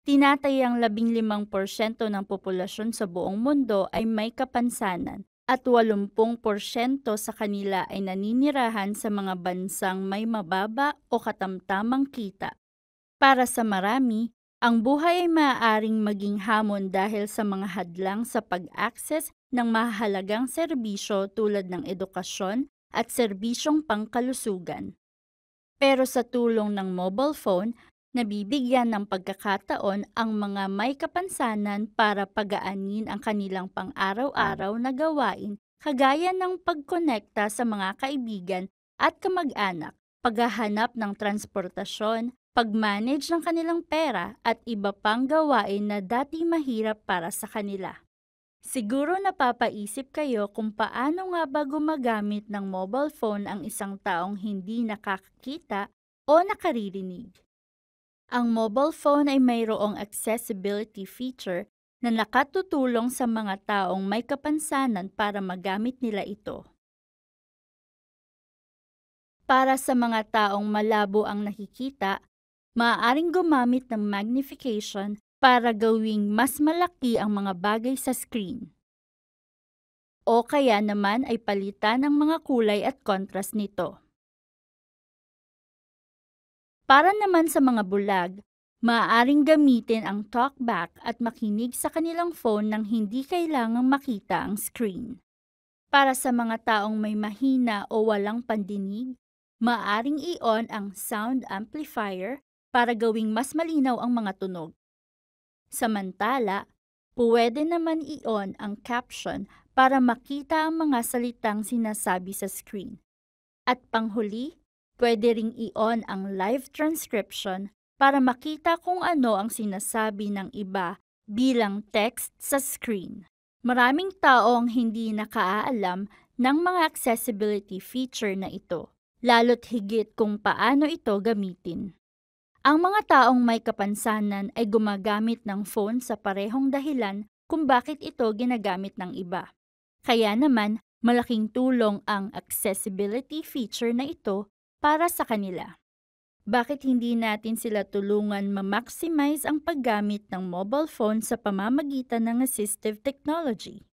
Tinatayang 15% ng populasyon sa buong mundo ay may kapansanan at 80% sa kanila ay naninirahan sa mga bansang may mababa o katamtamang kita. Para sa marami, ang buhay ay maaaring maging hamon dahil sa mga hadlang sa pag-access ng mahalagang serbisyo tulad ng edukasyon at serbisyong pangkalusugan. Pero sa tulong ng mobile phone, nabibigyan ng pagkakataon ang mga may kapansanan para pagaanin ang kanilang pang-araw-araw na gawain kagaya ng pagkonekta sa mga kaibigan at kamag-anak, paghahanap ng transportasyon, pag-manage ng kanilang pera at iba pang gawain na dati mahirap para sa kanila. Siguro napapaisip kayo kung paano nga ba gumagamit ng mobile phone ang isang taong hindi nakakakita o nakaririnig. Ang mobile phone ay mayroong accessibility feature na nakatutulong sa mga taong may kapansanan para magamit nila ito. Para sa mga taong malabo ang nakikita, maaaring gumamit ng magnification para gawing mas malaki ang mga bagay sa screen. O kaya naman ay palitan ang mga kulay at contrast nito. Para naman sa mga bulag, maaaring gamitin ang talkback at makinig sa kanilang phone nang hindi kailangang makita ang screen. Para sa mga taong may mahina o walang pandinig, maaaring i-on ang sound amplifier para gawing mas malinaw ang mga tunog. Samantala, pwede naman i-on ang caption para makita ang mga salitang sinasabi sa screen. At panghuli, pwede ring i-on ang live transcription para makita kung ano ang sinasabi ng iba bilang text sa screen. Maraming tao ang hindi nakaalam ng mga accessibility feature na ito, lalo't higit kung paano ito gamitin. Ang mga taong may kapansanan ay gumagamit ng phone sa parehong dahilan kung bakit ito ginagamit ng iba. Kaya naman, malaking tulong ang accessibility feature na ito para sa kanila. Bakit hindi natin sila tulungan ma-maximize ang paggamit ng mobile phone sa pamamagitan ng assistive technology?